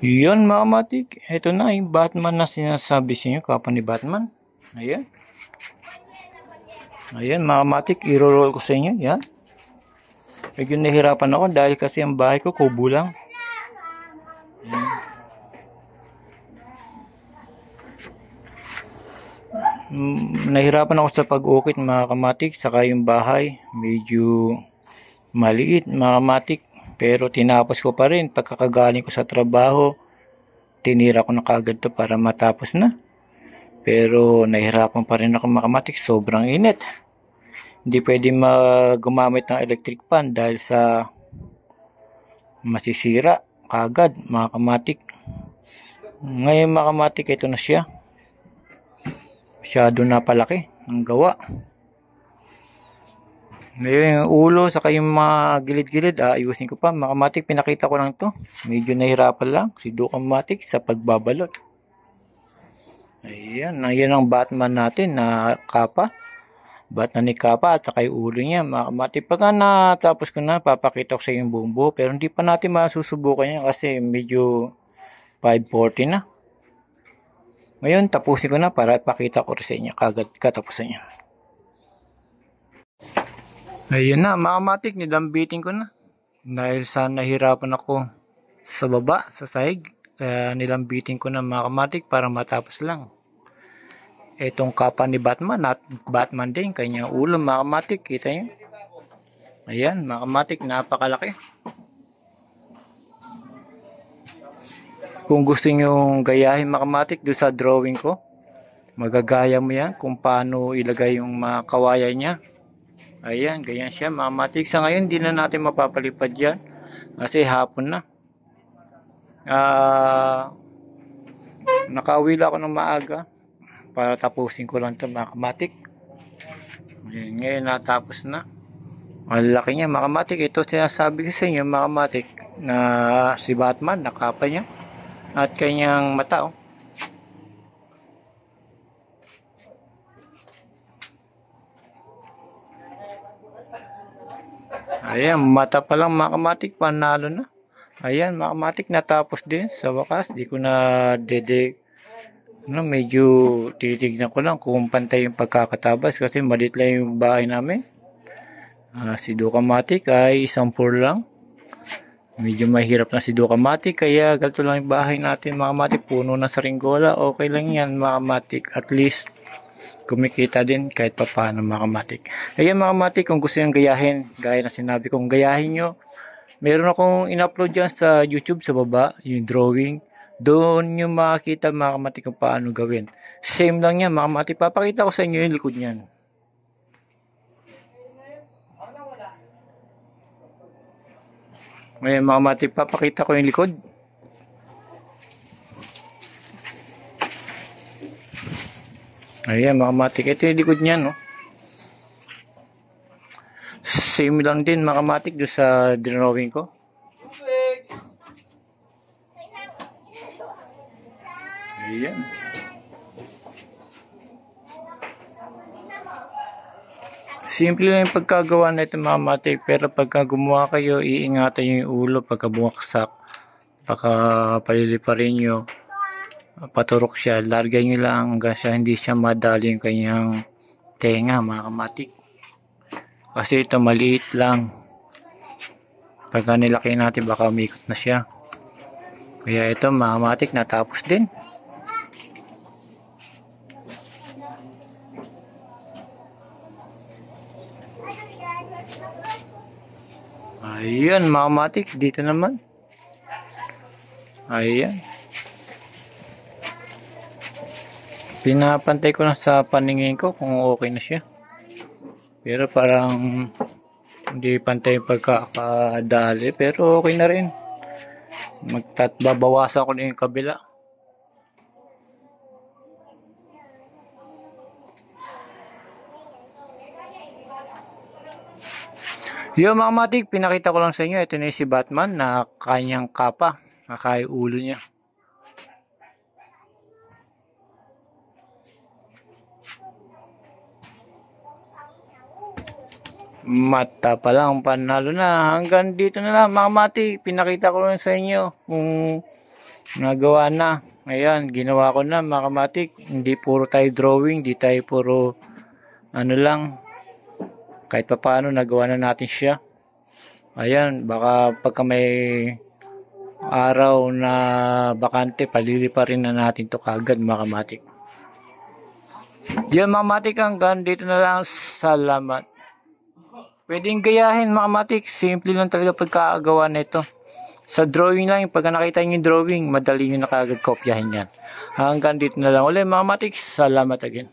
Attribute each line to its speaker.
Speaker 1: Yun mga matik, ito na yung Batman na sinasabi sa inyo, kapa ni Batman. Ayan. Ayan mga matik, iro-roll ko sa inyo. Yan. Medyo nahirapan ako dahil kasi ang bahay ko kubo lang. Ayan. Nahirapan ako sa pag-ukit mga kamatik, saka yung bahay medyo maliit mga kamatik. Pero tinapos ko pa rin pagkakagaling ko sa trabaho. Tinira ko na kagad to para matapos na. Pero nahirapan pa rin ako mga kamatik, sobrang init. Hindi pwede gumamit ng electric fan dahil sa masisira kagad mga kamatik. Ngayon mga kamatik, ito na siya. Masyado na palaki ang gawa. Ngayon yung ulo saka yung mga gilid-gilid ayusin ko pa mga kamatik. Pinakita ko lang to. Medyo nahirapan lang si Kamatik sa pagbabalot. Ayan, ayan ang Batman natin na kapa. Batman ni kapa at saka yung ulo niya mga kamatik. Pagka natapos ko na, papakita ko sa yung buong buo. Pero hindi pa natin masusubukan yan kasi medyo 540 na. Ngayon, tapusin ko na para ipakita ko rin sa inyo kagad katapusan niya. Ayun na, mga kamatik, nilambitin ko na. Dahil sa nahirapan ako sa baba, sa sahig. Kaya nilambitin ko na mga kamatik para matapos lang. Itong kapa ni Batman at Batman din, kanyang ulo mga kamatik, kita nyo. Ayan, mga kamatik, napakalaki. Kung gusto nyo gayahin mga kamatik doon sa drawing ko, magagaya mo yan kung paano ilagay yung mga kawayan niya. Ayan, ganyan siya mga kamatik. Sa ngayon, hindi na natin mapapalipad yan kasi hapon na. Nakauwi lang ako ng maaga para tapusin ko lang ito mga kamatik. Ayan, ngayon natapos na. Malaki niya mga kamatik. Ito sinasabi ko sa inyo mga kamatik na si Batman nakapa niya at kanyang mata. Ayan, mata pa lang mga kamatik, panalo na. Ayan, mga kamatik, natapos din sa wakas. Di ko na medyo titignan ko lang kung pantay yung pagkakatabas kasi maliit lang yung bahay namin. Si Kamatik ay isang floor lang. Medyo mahirap na si Kamatik kaya ganito lang yung bahay natin mga kamatik. Puno na saringgola, okay lang yan mga kamatik. At least kumikita din kahit pa paano mga kamatik. Ayan mga kamatik, kung gusto nyo gayahin, gaya na sinabi kong gayahin nyo, meron akong in-upload dyan sa YouTube sa baba, yung drawing. Doon nyo makakita mga kamatik kung paano gawin. Same lang yan mga kamatik. Papakita ko sa inyo yung likod nyan. Ngayon mga kamatik, papakita ko yung likod. Ayan mga kamatik, ito yung likod niya, no? Same lang din mga kamatik doon sa drawing ko. Ayan. Simple lang yung pagkagawa na ito mga kamatik, pero pagka gumawa kayo, iingatan nyo yung ulo pagka bumaksak. Baka paliliparin nyo. Paturok siya, largay nyo lang hanggang siya hindi siya madali yung kanyang tenga mga kamatik. Kasi ito maliit lang. Pagka nilaki natin baka umikot na siya. Kaya ito mga kamatik natapos din. Ayan mga kamatik, dito naman. Ayan. Pinapantay ko lang sa paningin ko kung okay na siya. Pero parang hindi pantay yung pagkakadali. Pero okay na rin. Babawasan ko na yung kabila. Yung mga kamatik, pinakita ko lang sa inyo. Ito na si Batman na kanyang kapa. Nakaya ulo niya. Mata pa lang, panalo na. Hanggang dito na lang mga kamatik. Pinakita ko lang sa inyo kung Nagawa na. Ayan, ginawa ko na mga kamatik. Hindi puro tayo drawing, hindi tayo puro ano lang. Kahit pa paano nagawa na natin siya. Ayan, baka pagka may araw na bakante, palilipa rin na natin to kagad mga kamatik. Yan mga kamatik, hanggang dito na lang. Salamat. Pwedeng gayahin mga kamatik. Simple lang talaga pagkakagawa na ito. Sa drawing lang, pag nakita nyo yung drawing, madali nyo na kagad kopyahin yan. Hanggang dito na lang ulit mga kamatik. Salamat again.